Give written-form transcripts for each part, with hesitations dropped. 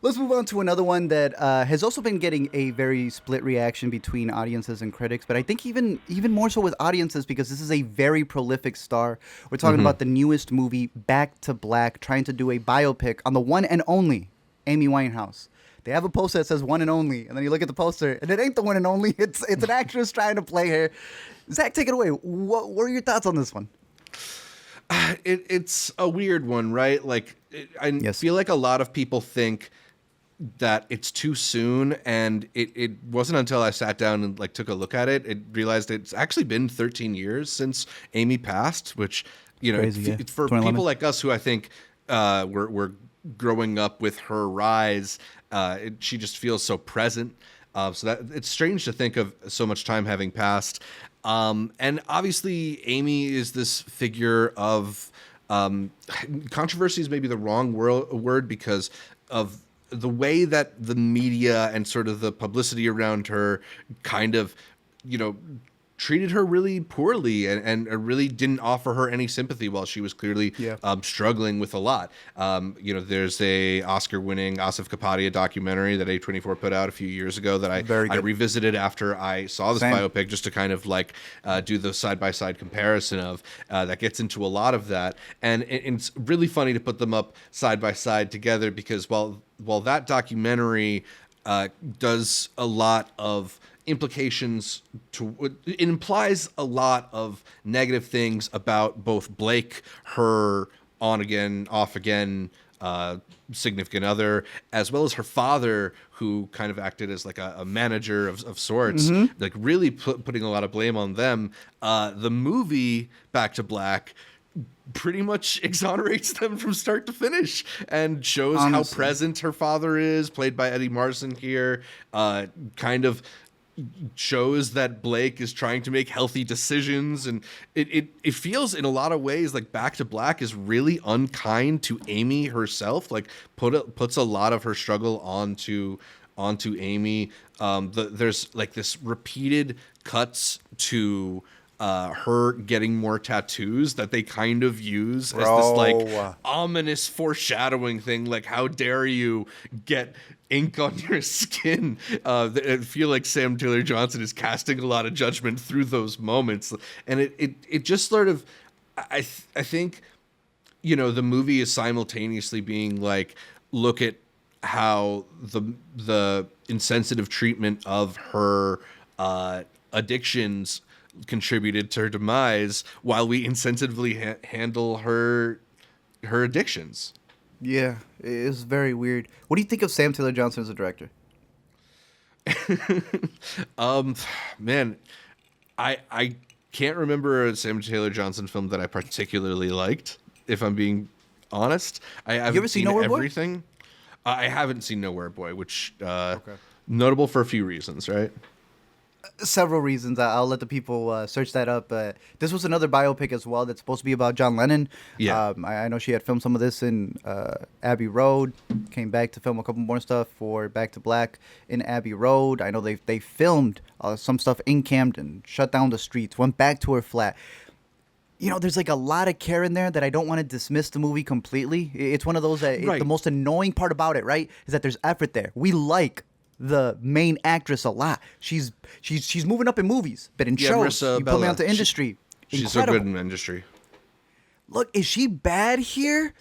Let's move on to another one that has also been getting a very split reaction between audiences and critics, but I think even more so with audiences because this is a very prolific star. We're talking Hmm. about the newest movie, Back to Black, trying to do a biopic on the one and only Amy Winehouse. They have a poster that says one and only, and then you look at the poster, and it ain't the one and only. It's an actress trying to play her. Zach, take it away. What are your thoughts on this one? It's a weird one, right? Like, I Yes. feel like a lot of people think that it's too soon, and it wasn't until I sat down and like took a look at it realized it's actually been 13 years since Amy passed, which Crazy, yeah. for people 2011. like us who I think were growing up with her rise, she just feels so present. So that it's strange to think of so much time having passed. And obviously, Amy is this figure of controversy is maybe the wrong word because of the way that the media and sort of the publicity around her kind of, you know, treated her really poorly and really didn't offer her any sympathy while she was clearly Yeah. struggling with a lot. There's a Oscar-winning Asif Kapadia documentary that A24 put out a few years ago that Very I good. revisited after I saw this Same. biopic just to kind of like do the side-by-side comparison of that gets into a lot of that. And it's really funny to put them up side by side together because while that documentary does a lot of implications it implies a lot of negative things about both Blake, her on again, off again significant other, as well as her father, who kind of acted as like a manager of sorts, like really putting a lot of blame on them. The movie Back to Black pretty much exonerates them from start to finish and shows how Honestly. present her father is, played by Eddie Marsan here, kind of shows that Blake is trying to make healthy decisions, and it feels in a lot of ways like Back to Black is really unkind to Amy herself, like puts a lot of her struggle onto Amy. There's like this repeated cuts to her getting more tattoos that they kind of use as this like Bro. ominous foreshadowing thing, like how dare you get ink on your skin. I feel like Sam Taylor Johnson is casting a lot of judgment through those moments, and it just sort of I think the movie is simultaneously being like, look at how the insensitive treatment of her addictions contributed to her demise, while we insensitively handle her addictions. Yeah, it's very weird. What do you think of Sam Taylor Johnson as a director? Man, I can't remember a Sam Taylor Johnson film that I particularly liked, if I'm being honest. I haven't ever seen seen Nowhere Boy? everything. I haven't seen Nowhere Boy, which notable for a few reasons, right? Several reasons. I'll let the people search that up. This was another biopic as well that's supposed to be about John Lennon. Yeah. I know she had filmed some of this in Abbey Road, came back to film a couple more stuff for Back to Black in Abbey Road. I know they filmed some stuff in Camden, shut down the streets, went back to her flat. There's like a lot of care in there that I don't want to dismiss the movie completely. It's one of those that Right. the most annoying part about it, right, is that there's effort there. We like the main actress a lot. She's moving up in movies, but in Yeah, shows, Marissa you put me Bella. onto industry. She's so Incredible. good in industry. Look, is she bad here,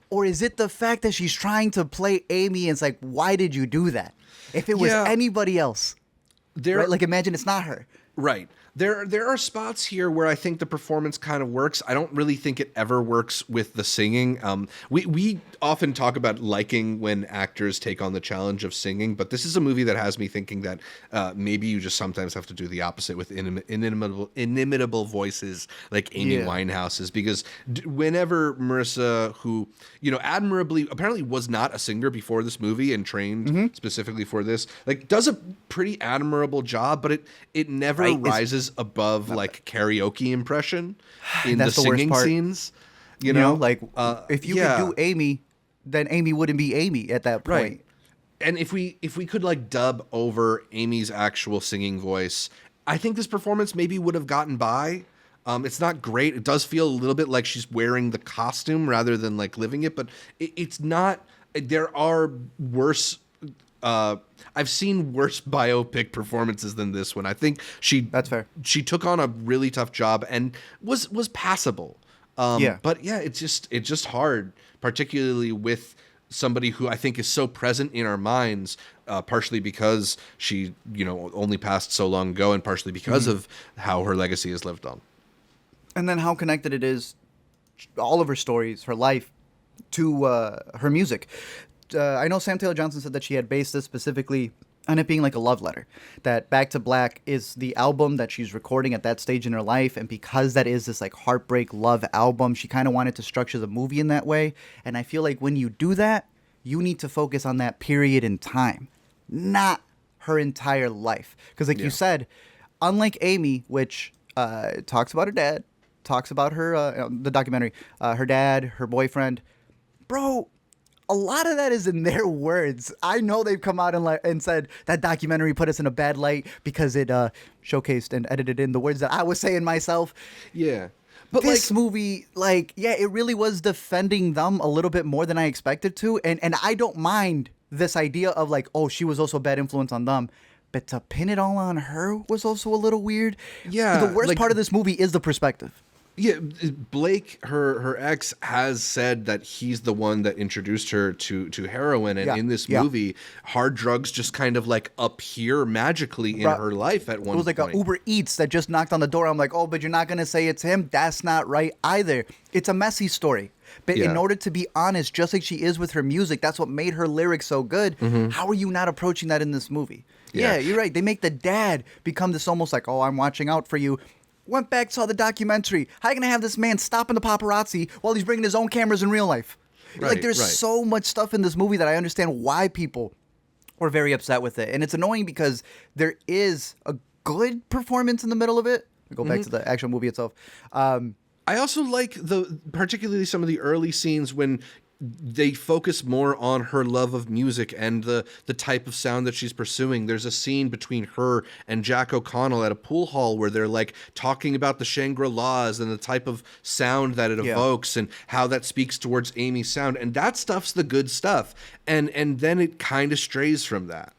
or is it the fact that she's trying to play Amy? And it's like, why did you do that? If it was Yeah. anybody else, right? Like, imagine it's not her. Right. There are spots here where I think the performance kind of works. I don't really think it ever works with the singing. We often talk about liking when actors take on the challenge of singing, but this is a movie that has me thinking that maybe you just sometimes have to do the opposite with inimitable voices like Amy Yeah. Winehouse's, because whenever Marissa, who admirably apparently was not a singer before this movie and trained specifically for this, like does a pretty admirable job, but it never Right, it's- rises above like karaoke impression in the That's the worst singing part. scenes. Like, if you yeah. could do Amy, then Amy wouldn't be Amy at that point. Right. And if we could like dub over Amy's actual singing voice, I think this performance maybe would have gotten by. It's not great. It does feel a little bit like she's wearing the costume rather than like living it, but it's not there are worse. I've seen worse biopic performances than this one. I think That's fair. she took on a really tough job and was passable. Yeah. But yeah, it's just hard, particularly with somebody who I think is so present in our minds, partially because she, only passed so long ago, and partially because of how her legacy is lived on. And then how connected it is, all of her stories, her life, to her music. I know Sam Taylor Johnson said that she had based this specifically on it being like a love letter. That Back to Black is the album that she's recording at that stage in her life. And because that is this like heartbreak love album, she kind of wanted to structure the movie in that way. And I feel like when you do that, you need to focus on that period in time, not her entire life. Because like you said, unlike Amy, which talks about her dad, talks about her, the documentary, her dad, her boyfriend, bro, a lot of that is in their words. I know they've come out and said that documentary put us in a bad light because it showcased and edited in the words that I was saying myself. Yeah. But this movie, it really was defending them a little bit more than I expected to. And I don't mind this idea of like, oh, she was also a bad influence on them. But to pin it all on her was also a little weird. Yeah. The worst part of this movie is the perspective. Yeah, Blake, her ex, has said that he's the one that introduced her to heroin, and in this movie, hard drugs just kind of like appear magically in her life at one point. It was like a Uber Eats that just knocked on the door. I'm like, oh, but you're not gonna say it's him? That's not right either. It's a messy story. But in order to be honest, just like she is with her music, that's what made her lyrics so good. How are you not approaching that in this movie? Yeah, you're right. They make the dad become this almost like, oh, I'm watching out for you. Went back, saw the documentary. How are you going to have this man stopping the paparazzi while he's bringing his own cameras in real life? Like, there's so much stuff in this movie that I understand why people were very upset with it. And it's annoying because there is a good performance in the middle of it. I'll go back to the actual movie itself. I also like particularly some of the early scenes when they focus more on her love of music and the type of sound that she's pursuing. There's a scene between her and Jack O'Connell at a pool hall where they're like talking about the Shangri-Las and the type of sound that it evokes and how that speaks towards Amy's sound. And that stuff's the good stuff. And then it kind of strays from that.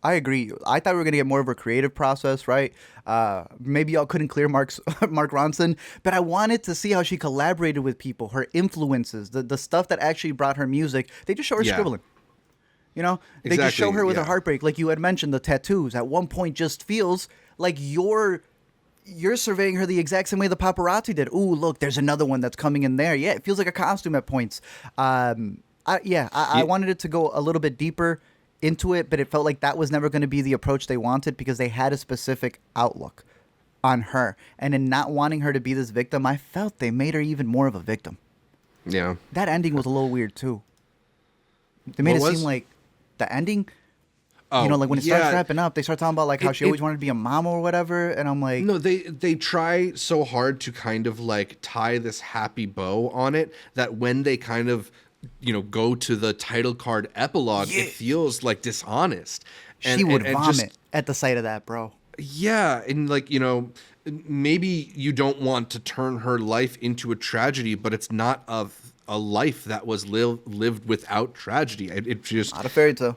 I agree. I thought we were going to get more of a creative process, right? Maybe y'all couldn't clear Mark Ronson, but I wanted to see how she collaborated with people, her influences, the stuff that actually brought her music. They just show her scribbling. They just show her with her heartbreak. Like you had mentioned, the tattoos at one point just feels like you're surveying her the exact same way the paparazzi did. Ooh, look, there's another one that's coming in there. Yeah, it feels like a costume at points. I wanted it to go a little bit deeper into it, but it felt like that was never going to be the approach they wanted because they had a specific outlook on her. And in not wanting her to be this victim, I felt they made her even more of a victim. Yeah. That ending was a little weird too. They made it seem like the ending, like when it starts wrapping up, they start talking about like how she always wanted to be a mom or whatever. And I'm like, no, they try so hard to kind of like tie this happy bow on it that when they kind of go to the title card epilogue, it feels like dishonest. She would vomit at the sight of that, bro. Yeah, and like, maybe you don't want to turn her life into a tragedy, but it's not a life that was lived without tragedy. It just not a fairy tale.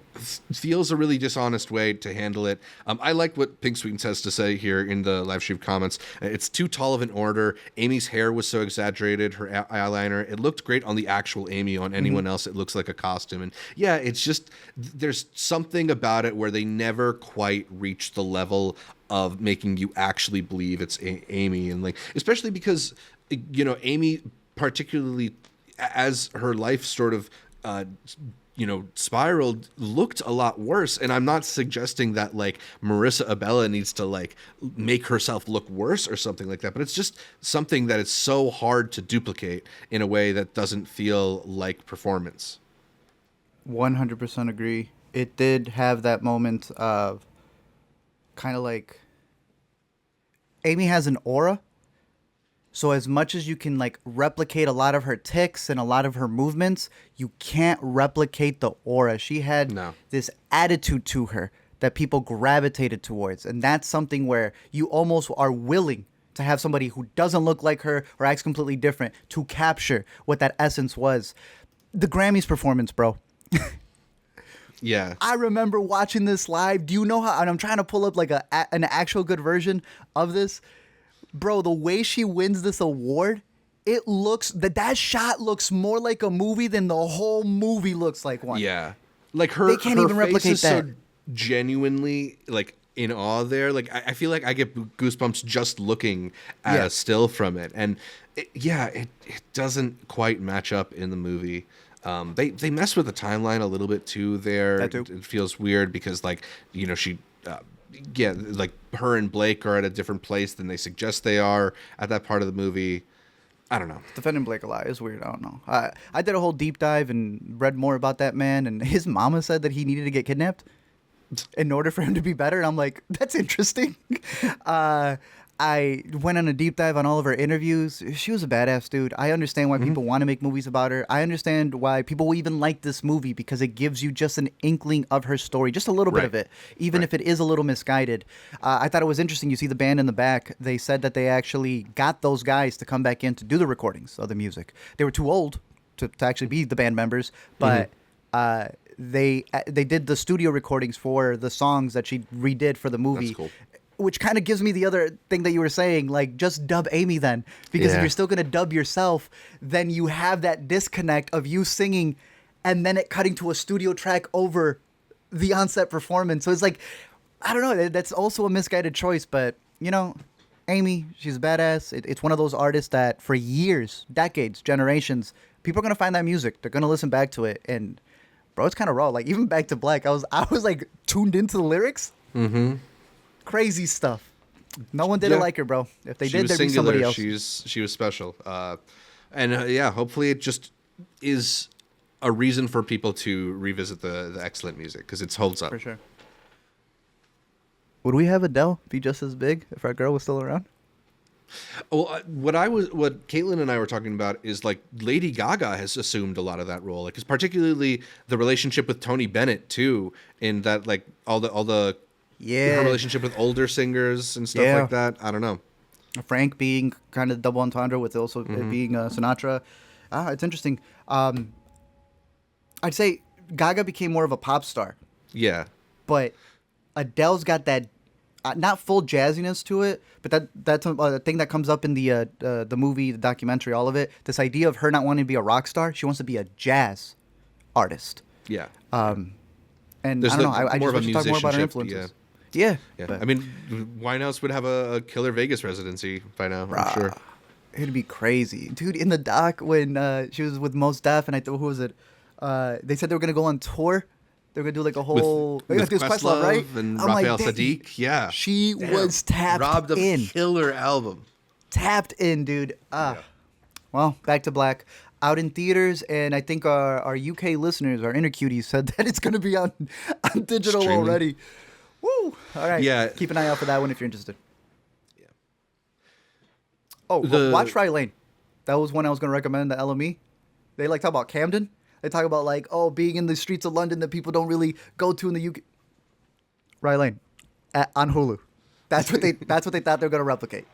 Feels a really dishonest way to handle it. I like what Pink Sweeten has to say here in the live stream comments. It's too tall of an order. Amy's hair was so exaggerated. Her eyeliner, it looked great on the actual Amy. On anyone else, it looks like a costume. And yeah, it's just there's something about it where they never quite reach the level of making you actually believe it's Amy, and like especially because Amy particularly, as her life sort of, spiraled, looked a lot worse. And I'm not suggesting that like Marissa Abella needs to like make herself look worse or something like that, but it's just something that is so hard to duplicate in a way that doesn't feel like performance. 100% agree. It did have that moment of kind of like Amy has an aura. So as much as you can like replicate a lot of her tics and a lot of her movements, you can't replicate the aura. She had this attitude to her that people gravitated towards. And that's something where you almost are willing to have somebody who doesn't look like her or acts completely different to capture what that essence was. The Grammys performance, bro. Yeah. I remember watching this live. Do you know how? And I'm trying to pull up like an actual good version of this, bro. The way she wins this award, it looks that shot looks more like a movie than the whole movie looks like one. Yeah. Like her, They can't her even face replicate is that. so genuinely like in awe there. Like I feel like I get goosebumps just looking at a still from it. And it doesn't quite match up in the movie. They mess with the timeline a little bit too there. That too. It feels weird because like, she like her and Blake are at a different place than they suggest they are at that part of the movie. I don't know. Defending Blake a lot is weird. I don't know. I did a whole deep dive and read more about that man, and his mama said that he needed to get kidnapped in order for him to be better. And I'm like, that's interesting. I went on a deep dive on all of her interviews. She was a badass, dude. I understand why people want to make movies about her. I understand why people even like this movie because it gives you just an inkling of her story, just a little bit of it, even if it is a little misguided. I thought it was interesting. You see the band in the back. They said that they actually got those guys to come back in to do the recordings of the music. They were too old to actually be the band members, but they did the studio recordings for the songs that she redid for the movie. That's cool. Which kind of gives me the other thing that you were saying, like just dub Amy then, because if you're still gonna dub yourself, then you have that disconnect of you singing, and then it cutting to a studio track over the on-set performance. So it's like, I don't know, that's also a misguided choice. But Amy, she's a badass. It's one of those artists that for years, decades, generations, people are gonna find that music. They're gonna listen back to it, and bro, it's kind of raw. Like even Back to Black, I was like tuned into the lyrics. Mm-hmm. Crazy stuff. No one did it like her, bro. If they did, there'd be somebody else. She was special. Hopefully it just is a reason for people to revisit the excellent music because it holds up. For sure. Would we have Adele be just as big if our girl was still around? Well, what Caitlin and I were talking about is like Lady Gaga has assumed a lot of that role, like, because particularly the relationship with Tony Bennett too, in that like all the her relationship with older singers and stuff like that. I don't know. Frank being kind of double entendre with also it being Sinatra. It's interesting. I'd say Gaga became more of a pop star. Yeah. But Adele's got that not full jazziness to it, but that's a thing that comes up in the movie, the documentary, all of it. This idea of her not wanting to be a rock star, she wants to be a jazz artist. Yeah. And there's I don't know. I just wish to talk more about her influences. Yeah. I mean, Winehouse would have a killer Vegas residency by now, I'm sure. It'd be crazy. Dude, in the doc when she was with Mos Def and who was it? They said they were going to go on tour. They were going to do like a whole... With Questlove, right? And Raphael Sadiq. Yeah. She was tapped robbed of in. A killer album. Tapped in, dude. Well, Back to Black. Out in theaters, and I think our UK listeners, our inner cuties, said that it's going to be on digital Streaming. already. Woo! All right. Yeah. Keep an eye out for that one if you're interested. Yeah. Oh, watch Rye Lane. That was one I was going to recommend, the LME. They talk about Camden. They talk about being in the streets of London that people don't really go to in the UK. Rye Lane on Hulu. That's what they thought they were going to replicate.